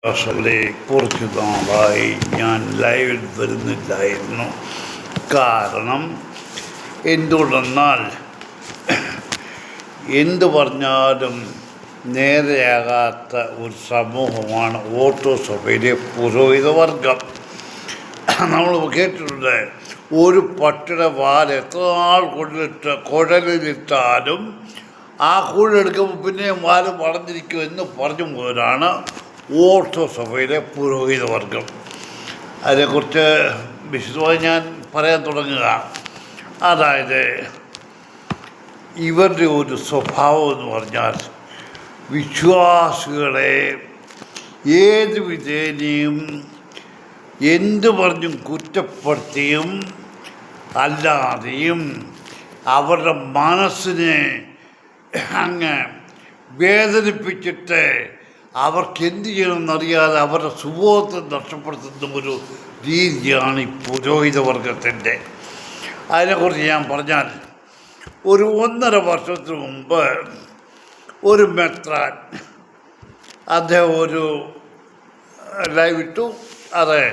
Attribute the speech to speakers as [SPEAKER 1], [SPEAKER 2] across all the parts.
[SPEAKER 1] അസലെ കുറച്ച് നാളായി ഞാൻ ലൈവിൽ വരുന്നില്ലായിരുന്നു. കാരണം എന്തുകൊണ്ടെന്നാൽ എന്തു പറഞ്ഞാലും നേരെയാകാത്ത ഒരു സമൂഹമാണ് ഓട്ടോസഭയിലെ പുരോഹിതവർഗം. നമ്മൾ കേട്ടിട്ടുണ്ട്, ഒരു പട്ടിയുടെ വാൽ എത്ര നാൾ കുഴലിലിട്ടാലും ആ കുഴലെടുക്കുമ്പോൾ പിന്നെയും വാല് വളർന്നിരിക്കും എന്ന് പറഞ്ഞു പോലാണ് ഓർത്തോസഭയിലെ പുരോഹിതവർഗം. അതിനെക്കുറിച്ച് വിശദമായി ഞാൻ പറയാൻ തുടങ്ങുക. അതായത് ഇവരുടെ ഒരു സ്വഭാവം എന്ന് പറഞ്ഞാൽ വിശ്വാസികളെ ഏത് വിധേനയും എന്തു പറഞ്ഞും കുറ്റപ്പെടുത്തിയും അല്ലാതെയും അവരുടെ മനസ്സിനെ അങ്ങ് വേദനിപ്പിച്ചിട്ട് അവർക്ക് എന്ത് ചെയ്യണമെന്നറിയാതെ അവരുടെ സുബോധത്തെ നഷ്ടപ്പെടുത്തുന്ന ഒരു രീതിയാണ് ഈ പുരോഹിതവർഗത്തിൻ്റെ. അതിനെക്കുറിച്ച് ഞാൻ പറഞ്ഞാൽ, ഒരു 1.5 വർഷത്തിന് മുമ്പ് ഒരു മെത്രാൻ അദ്ദേഹം ഒരു ലൈവ് ഇട്ടു. അതെ,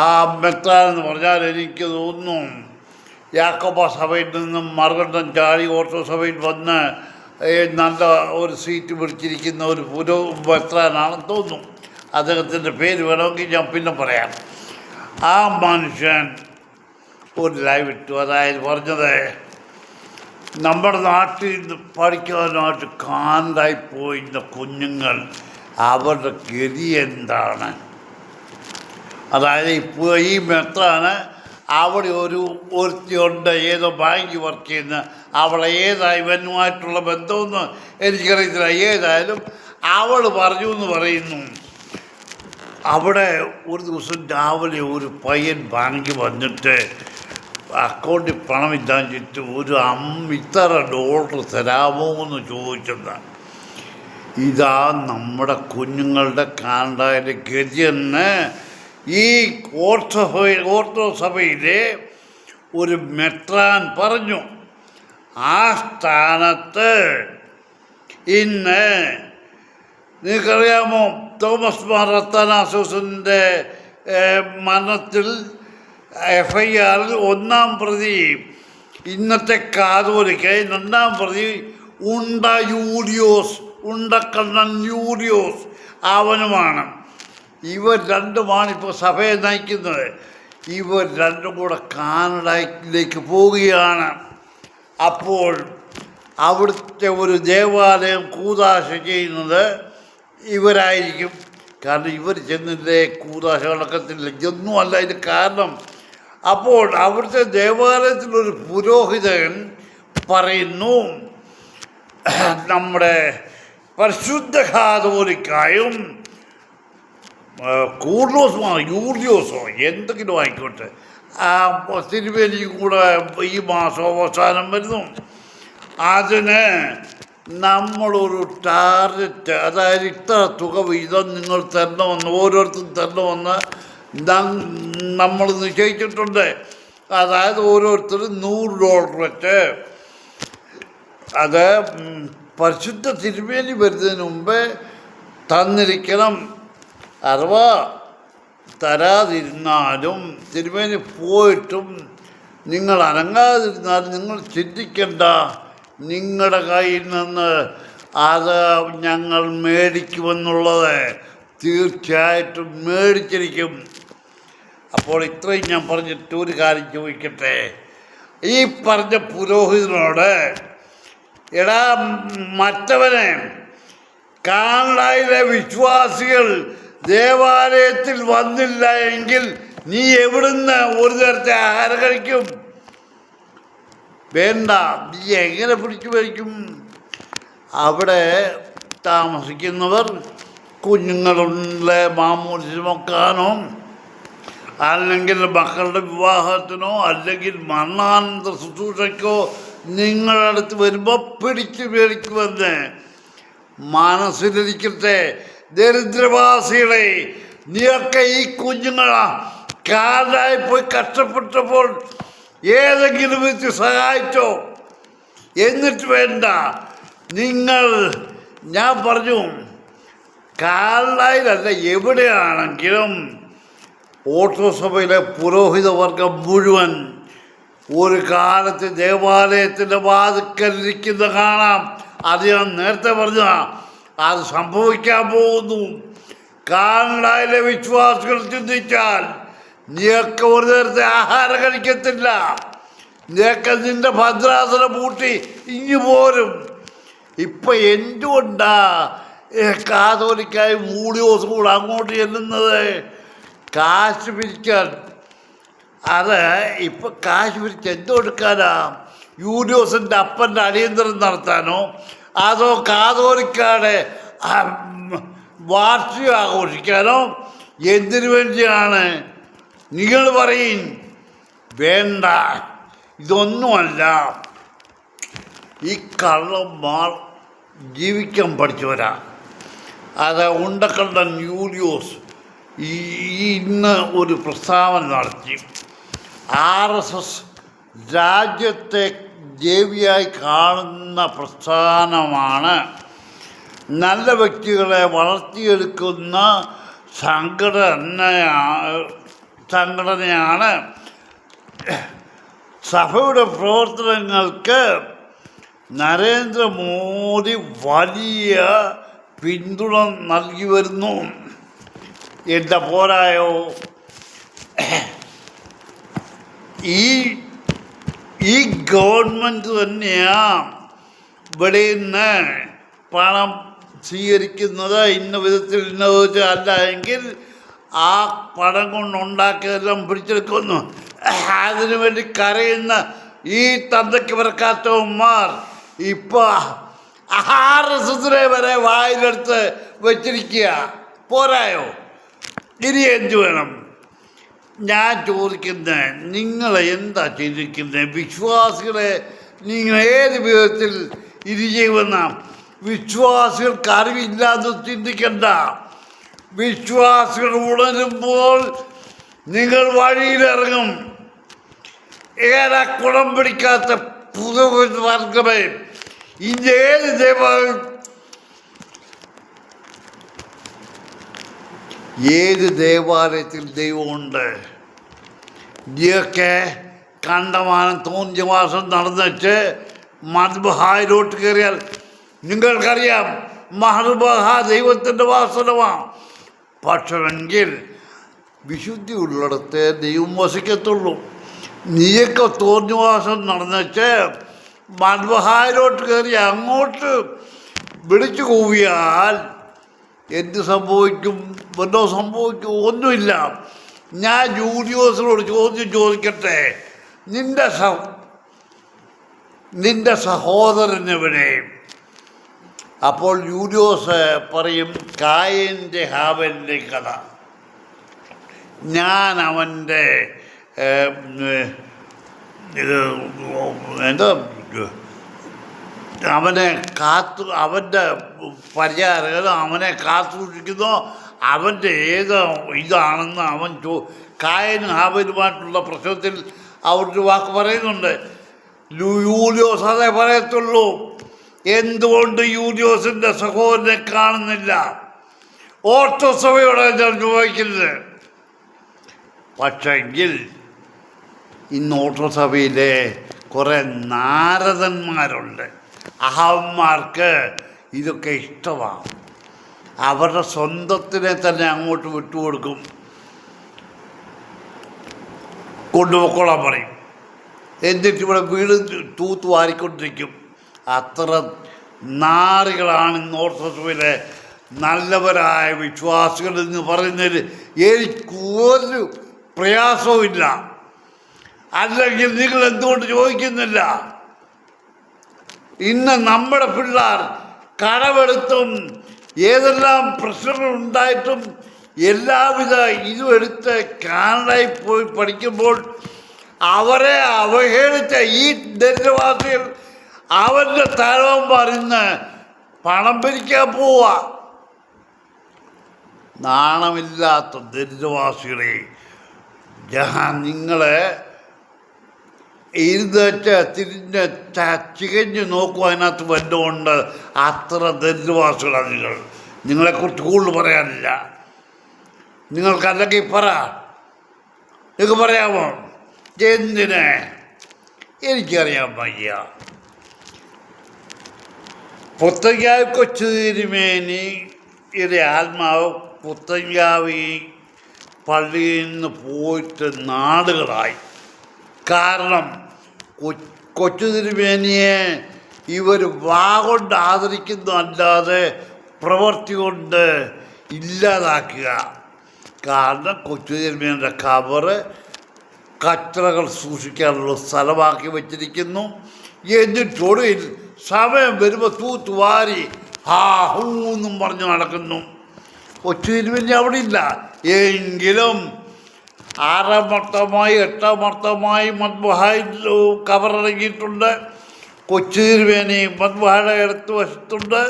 [SPEAKER 1] ആ മെത്രാൻ എന്ന് പറഞ്ഞാൽ എനിക്ക് തോന്നുന്നു യാക്കോബ സഭയിൽ നിന്നും മറുകണ്ഠം ചാടി ഓർത്തോ സഭയിൽ വന്ന് നല്ല ഒരു സീറ്റ് പിടിച്ചിരിക്കുന്ന ഒരു മെത്രാനാണെന്ന് തോന്നുന്നു. അദ്ദേഹത്തിൻ്റെ പേര് വേണമെങ്കിൽ ഞാൻ പിന്നെ പറയാം. ആ മനുഷ്യൻ ഒരു ലൈവ് ഇട്ടു. അതായത് പറഞ്ഞത്, നമ്മുടെ നാട്ടിൽ നിന്ന് പഠിക്കാനായിട്ട് കാണ്ടായിപ്പോയിരുന്ന കുഞ്ഞുങ്ങൾ അവരുടെ ഗതി എന്താണ്. അതായത് ഇപ്പോൾ ഈ മെത്രാന് അവിടെ ഒരുത്തിയുണ്ട്, ഏതോ ബാങ്ക് വർക്ക് ചെയ്യുന്ന, അവളെ ഏതായി ഇവനുമായിട്ടുള്ള ബന്ധമൊന്നും എനിക്കറിയത്തില്ല. ഏതായാലും അവൾ പറഞ്ഞു എന്ന് പറയുന്നു, അവിടെ ഒരു ദിവസം രാവിലെ ഒരു പയ്യൻ ബാങ്കിൽ വന്നിട്ട് അക്കൗണ്ടിൽ പണമില്ലാഞ്ഞിട്ട് ഇത്ര $1 തരാമോ എന്ന് ചോദിച്ചത്. ഇതാ നമ്മുടെ കുഞ്ഞുങ്ങളുടെ കാണ്ടായിലെ ഗതിയെന്ന് ഈ ഓർത്തോ സഭയിലെ ഒരു മെത്രാൻ പറഞ്ഞു. ആ സ്ഥാനത്ത് ഇന്ന് നിങ്ങൾക്കറിയാമോ, തോമസ് മാർ അത്താനാസോസിൻ്റെ മരണത്തിൽ FIRൽ 1-ാം പ്രതി ഇന്നത്തെ കാതോലിക്ക്, 2-ാം പ്രതി ഉണ്ടക്കണ്ണൻ യൂലിയോസ് അവനുമാണ്. ഇവർ രണ്ടുമാണ് ഇപ്പോൾ സഭയെ നയിക്കുന്നത്. ഇവർ രണ്ടും കൂടെ കാനഡയിലേക്ക് പോവുകയാണ്. അപ്പോൾ അവിടുത്തെ ഒരു ദേവാലയം കൂദാശ ചെയ്യുന്നത് ഇവരായിരിക്കും. കാരണം ഇവർ ചെന്നില്ലേ, കൂദാശ നടക്കത്തില്ല, ഇതൊന്നുമല്ല ഇതിന് കാരണം. അപ്പോൾ അവിടുത്തെ ദേവാലയത്തിലൊരു പുരോഹിതൻ പറയുന്നു, നമ്മുടെ പരിശുദ്ധ കാതോലിക്കായും യൂലിയോസോ എന്തെങ്കിലും ആയിക്കോട്ടെ, തിരുവേലിയും കൂടെ ഈ മാസം അവസാനം വരുന്നു. അതിന് നമ്മളൊരു ടാർഗറ്റ്, അതായത് ഇത്ര തുക വീതം നിങ്ങൾ തരണമെന്ന്, ഓരോരുത്തരും തരണമെന്ന് നമ്മൾ നിശ്ചയിച്ചിട്ടുണ്ട്. അതായത് ഓരോരുത്തരും $100 വെച്ച്. അത് പരിശുദ്ധ തിരുവേലി വരുന്നതിന് മുമ്പേ തന്നിരിക്കണം. അഥവാ തരാതിരുന്നാലും തിരുമേനി പോയിട്ടും നിങ്ങൾ അനങ്ങാതിരുന്നാലും നിങ്ങൾ ചിന്തിക്കേണ്ട, നിങ്ങളുടെ കയ്യിൽ നിന്ന് അത് ഞങ്ങൾ മേടിക്കുമെന്നുള്ളത് തീർച്ചയായിട്ടും മേടിച്ചിരിക്കും. അപ്പോൾ ഇത്രയും ഞാൻ പറഞ്ഞിട്ട് ഒരു കാര്യം ചോദിക്കട്ടെ. ഈ പറഞ്ഞ പുരോഹിതനോട്, എടാ മറ്റവനെ, കാനഡയിലെ വിശ്വാസികൾ ദേവാലയത്തിൽ വന്നില്ല എങ്കിൽ നീ എവിടുന്ന് ഒരു നേരത്തെ ആഹാരം കഴിക്കും? വേണ്ട, നീ എങ്ങനെ പിടിച്ചു കഴിക്കും? അവിടെ താമസിക്കുന്നവർ കുഞ്ഞുങ്ങളുള്ള മാമൂലിമൊക്കാനോ, അല്ലെങ്കിൽ മക്കളുടെ വിവാഹത്തിനോ, അല്ലെങ്കിൽ മരണാനന്തര ശുശ്രൂഷയ്ക്കോ നിങ്ങളുടെ അടുത്ത് വരുമ്പോൾ പിടിച്ചു മേടിക്കുമെന്ന് മനസ്സിലിരിക്കട്ടെ. ദരിദ്രവാസികളെ, നീയൊക്കെ ഈ കുഞ്ഞുങ്ങളാ കാലായി പോയി കഷ്ടപ്പെട്ടപ്പോൾ ഏതെങ്കിലും വെച്ച് സഹായിച്ചോ? എന്നിട്ട് വേണ്ട, നിങ്ങൾ, ഞാൻ പറഞ്ഞു, കാനഡയിലല്ല, എവിടെയാണെങ്കിലും ഓർത്തഡോക്സ് പുരോഹിതവർഗം മുഴുവൻ ഒരു കാലത്ത് ദേവാലയത്തിൻ്റെ വാതിക്കലിരിക്കുന്ന കാണാം. അത് ഞാൻ നേരത്തെ പറഞ്ഞതാണ്. അത് സംഭവിക്കാൻ പോകുന്നു. കാനഡയിലെ വിശ്വാസികൾ ചിന്തിച്ചാൽ നീയൊക്കെ ഒരു നേരത്തെ ആഹാരം കഴിക്കത്തില്ല. നീയൊക്കെ നിന്റെ ഭദ്രാസനം പൂട്ടി ഇങ്ങു പോരും. ഇപ്പം എന്തുകൊണ്ടാ കാതോലിക്കായി മൂടി ദിവസം കൂടെ അങ്ങോട്ട് ചെല്ലുന്നത്? കാശ് പിരിക്കാൻ. അത് ഇപ്പം കാശ് പിരിച്ച് എന്തെടുക്കാനാ? യൂലിയോസിൻ്റെ അപ്പൻ്റെ അടിയന്തരം നടത്താനോ അതോ കാതോലിക്കാടെ വാർഷികം ആഘോഷിക്കാനോ? എന്തിനു വേണ്ടിയാണ്? നിങ്ങൾ പറയും. വേണ്ട, ഇതൊന്നുമല്ല. ഈ കള്ളന്മാർ ജീവിക്കാൻ പഠിച്ചവരാ. അത് ഉണ്ടക്കണ്ടൻ യൂലിയോസ് ഇന്ന് ഒരു പ്രസ്താവന നടത്തി. RSS രാജ്യത്തെ ദേവിയായി കാണുന്ന പ്രസ്ഥാനമാണ്. നല്ല വ്യക്തികളെ വളർത്തിയെടുക്കുന്ന സംഘടനയാണ്. സഭയുടെ പ്രവർത്തനങ്ങൾക്ക് നരേന്ദ്രമോദി വലിയ പിന്തുണ നൽകി വരുന്നു. എന്താ പോരായോ? ഈ ഗവൺമെൻറ് തന്നെയാണ് ഇവിടെ നിന്ന് പണം സ്വീകരിക്കുന്നത്. ഇന്ന വിധത്തിൽ ഇന്ന വിധത്തിൽ അല്ല എങ്കിൽ ആ പണം കൊണ്ടുണ്ടാക്കിയതെല്ലാം പിടിച്ചെടുക്കുന്നു. അതിനു വേണ്ടി കരയുന്ന ഈ തന്തയ്ക്ക് പിറക്കാത്തവന്മാർ ഇപ്പോൾ RSS വരെ വായിലെടുത്ത് വച്ചിരിക്കുക. പോരായോ? ഇനി എന്തു വേണം? ഞാൻ ചോദിക്കുന്നത്, നിങ്ങൾ എന്താ ചെയ്തിരിക്കുന്നത്? വിശ്വാസികളെ നിങ്ങൾ ഏത് വിധത്തിൽ ഇത് ചെയ്യുമെന്ന? വിശ്വാസികൾക്ക് അറിവില്ലാതെ ചിന്തിക്കണ്ട. വിശ്വാസികൾ ഉണരുമ്പോൾ നിങ്ങൾ വഴിയിലിറങ്ങും. ഏറെ കുണം പിടിക്കാത്ത പുതുവർഗമേ, ഇന്ന് ഏത് ദേവാലയത്തിൽ ദൈവമുണ്ട്? ഇതൊക്കെ കണ്ടമാനം തോന്നിയ മാസം നടന്നിട്ട് മദ്ബഹായിലോട്ട് കയറിയാൽ നിങ്ങൾക്കറിയാം, മഹർബഹ ദൈവത്തിൻ്റെ വാസനമാണ്. പക്ഷെങ്കിൽ വിശുദ്ധി ഉള്ളിടത്ത് ദൈവം വസിക്കത്തുള്ളൂ. നീയൊക്കെ തോന്നിവാസം നടന്നിട്ട് മദ്ബഹായിലോട്ട് കയറി അങ്ങോട്ട് വിളിച്ചു കൂവിയാൽ എന്ത് സംഭവിക്കും? വല്ലോ സംഭവിക്കും? ഒന്നുമില്ല. ഞാൻ യൂലിയോസിനോട് ചോദിക്കട്ടെ, നിന്റെ സഹോദരനെവിടെ? അപ്പോൾ യൂലിയോസ് പറയും, കായൻ്റെ ഹാബലിൻ്റെ കഥ. ഞാൻ അവൻ്റെ അവനെ അവൻ്റെ പരിചാരകർ അവനെ കാത്തുസൂക്ഷിക്കുന്നു. അവൻ്റെ ഏത് ഇതാണെന്ന് അവൻ കായനും ഹാബലുമായിട്ടുള്ള പ്രശ്നത്തിൽ അവരുടെ വാക്ക് പറയുന്നുണ്ട്. യൂലിയോസ് അതേ പറയത്തുള്ളൂ. എന്തുകൊണ്ട് യൂലിയോസിൻ്റെ സഹോദരനെ കാണുന്നില്ല? ഓർത്തഡോക്സ് സഭയോടെ ഞാൻ ചോദിക്കുന്നത്. പക്ഷെങ്കിൽ ഇന്ന് ഓർത്തഡോക്സ് സഭയിലെ കുറേ നാരദന്മാരുണ്ട്. അഹന്മാർക്ക് ഇതൊക്കെ ഇഷ്ടമാണ്. അവരുടെ സ്വന്തത്തിനെ തന്നെ അങ്ങോട്ട് വിട്ടുകൊടുക്കും. കൊണ്ടുപോയിക്കോളാൻ പറയും. എന്നിട്ട് ഇവിടെ വീട് തൂത്ത് വാരിക്കൊണ്ടിരിക്കും. അത്ര നാറികളാണ് ഇന്ന് ഓർത്തഡോക്സ് സഭയിലെ നല്ലവരായ വിശ്വാസികൾ എന്ന് പറയുന്നതിൽ എനിക്കൊരു പ്രയാസവുമില്ല. അല്ലെങ്കിൽ നിങ്ങൾ എന്തുകൊണ്ട് ചോദിക്കുന്നില്ല? ഇന്ന് നമ്മുടെ പിള്ളേർ കടമെടുത്തും ഏതെല്ലാം പ്രശ്നങ്ങൾ ഉണ്ടായിട്ടും എല്ലാവിധ ഇതും എടുത്ത് കാനഡയിൽ പോയി പഠിക്കുമ്പോൾ അവരെ അവഹേളിച്ച ഈ ദരിദ്രവാസികൾ അവൻ്റെ തലവന്മാർ ഇന്ന് പണം പിരിക്കാൻ പോവുക. നാണമില്ലാത്ത ദരിദ്രവാസികളെ, ഞാൻ നിങ്ങളെ ഇരുന്നിട്ട് തിരിഞ്ഞ് ചികഞ്ഞ് നോക്കും. അതിനകത്ത് വല്ലതുകൊണ്ട് അത്ര ദരിദ്രവാസികളാണ് നിങ്ങൾ. നിങ്ങളെക്കുറിച്ച് കൂടുതൽ പറയാനില്ല. നിങ്ങൾക്കല്ലെങ്കിൽ പറ. നിങ്ങൾക്ക് പറയാമോ? എന്തിന്? എനിക്കറിയാൻ വയ്യ. പുത്തങ്കാവ് കൊച്ചു തിരുമേനിയുടെ ആത്മാവ് പുത്തങ്കാവ് പള്ളിയിൽ നിന്ന് പോയിട്ട് നാടുകളായി. കാരണം കൊച്ചു തിരുമേനിയെ ഇവർ വാഗൊണ്ട് ആദരിക്കുന്നു അല്ലാതെ പ്രവൃത്തി കൊണ്ട് ഇല്ലാതാക്കുക. കാരണം കൊച്ചു തിരുമേനിയുടെ കബറ് കച്ചറകൾ സൂക്ഷിക്കാനുള്ള സ്ഥലമാക്കി വച്ചിരിക്കുന്നു. എന്നിട്ടൊടുവിൽ സമയം വരുമ്പോൾ തൂത്തുവാരി ഹൂന്നും പറഞ്ഞു നടക്കുന്നു. കൊച്ചു തിരുമേനി അവിടെ ഇല്ല. എങ്കിലും 6-ാം മർത്തമായി 8-ാം മർത്തമായി മദ്ബഹായിൽ കബറടങ്ങിയിട്ടുണ്ട്. കൊച്ചു തിരുമേനി മദ്ബഹയുടെ അടുത്ത് വശത്തുണ്ട്.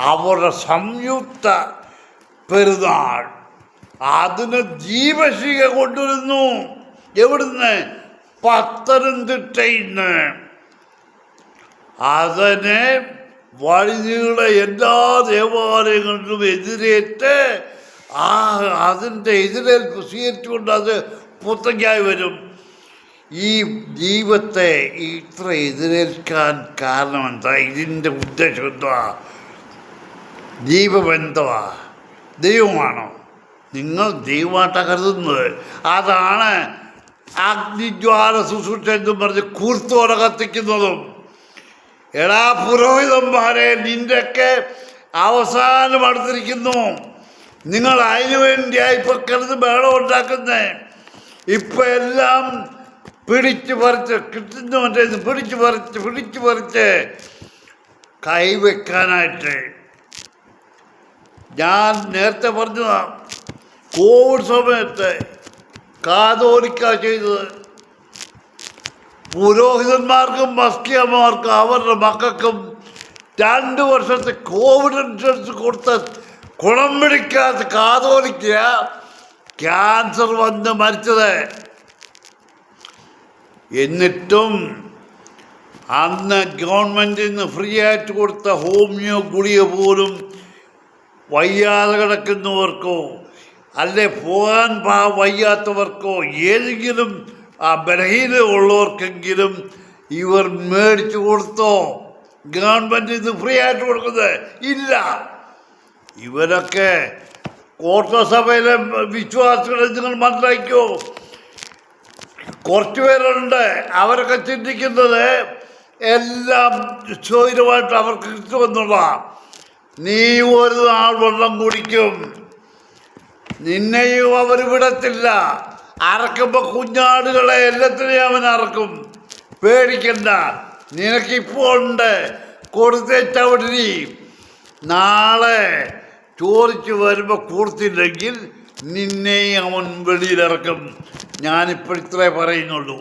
[SPEAKER 1] അവരുടെ സംയുക്ത പെരുന്നാൾ അതിന് ദീപശിഖ കൊണ്ടുവരുന്നു. എവിടുന്ന്? പത്തനംതിട്ടയിൽ നിന്ന്. അതിനെ വഴിനീളെ എല്ലാ ദേവാലയങ്ങളിലും എതിരേറ്റ് അതിൻ്റെ എതിരേൽപ്പ് സ്വീകരിച്ചുകൊണ്ട് അത് പുത്തങ്കായി വരും. ഈ ദൈവത്തെ ഇത്ര എതിരേൽക്കാൻ കാരണം എന്താ? ഇതിൻ്റെ ഉദ്ദേശം എന്തുവാ? ദൈവം എന്തുവാ? ദൈവമാണോ? നിങ്ങൾ ദൈവമായിട്ടാണ് കരുതുന്നത്. അതാണ് അഗ്നിജ്വാല ശുശ്രൂഷ എന്നും പറഞ്ഞ് കൂർത്തോടെ കത്തിക്കുന്നതും. എടാ പുരോഹിതന്മാരെ, നിൻ്റെയൊക്കെ അവസാനം അടുത്തിരിക്കുന്നു. നിങ്ങൾ അതിനു വേണ്ടിയായി ഇപ്പം കിടന്ന് ബഹളം ഉണ്ടാക്കുന്നേ. ഇപ്പം എല്ലാം പിടിച്ചു പറിച്ച് കിട്ടുന്നവൻ്റെ പിടിച്ചു പറിച്ച് കൈവെക്കാനായിട്ട്. ഞാൻ നേരത്തെ പറഞ്ഞതാ, കോവിഡ് സമയത്ത് കാതോലിക്ക ചെയ്തത് പുരോഹിതന്മാർക്കും മസ്കിയന്മാർക്കും അവരുടെ മക്കൾക്കും 2 വർഷത്തെ കോവിഡ് ഇൻഷുറൻസ് കൊടുത്ത ഗുണം പിടിക്കാത്ത കാതോലിക്ക ക്യാൻസർ വന്ന് മരിച്ചത്. എന്നിട്ടും അന്ന് ഗവൺമെൻറ്റിൽ നിന്ന് ഫ്രീ ആയിട്ട് കൊടുത്ത ഹോമിയോ ഗുളിക പോലും വയ്യാതെ കിടക്കുന്നവർക്കോ അല്ലെ പോകാൻ വയ്യാത്തവർക്കോ ഏതെങ്കിലും ബലഹീനത ഉള്ളവർക്കെങ്കിലും ഇവർ മേടിച്ചു കൊടുത്തോ? ഗവൺമെൻറ് ഇത് ഫ്രീ ആയിട്ട് കൊടുക്കുന്നത് ഇല്ല. ഇവരൊക്കെ ഓർത്തസഭയിലെ വിശ്വാസികളെ നിങ്ങൾ മനസ്സിലാക്കിയോ? കുറച്ച് പേരുണ്ട്, അവരൊക്കെ ചിന്തിക്കുന്നത് എല്ലാം സ്വൈരമായിട്ട് അവർക്ക് കിട്ടുമെന്നുള്ളതാണ്. നീ ഒരു നാൾ വെള്ളം കുടിക്കും, നിന്നെയും അവർ വിടത്തില്ല. അറക്കുമ്പോൾ കുഞ്ഞാടുകളെ എല്ലാത്തിനെയും അവൻ അറക്കും. പേടിക്കണ്ട, നിനക്കിപ്പോൾ ഉണ്ട്, കൊടുത്തേച്ചവിടി. നാളെ ചോദിച്ചു വരുമ്പോൾ കൊടുത്തില്ലെങ്കിൽ നിന്നെയും അവൻ വെളിയിലിറക്കും. ഞാനിപ്പോൾ ഇത്രേ പറയുന്നുള്ളൂ.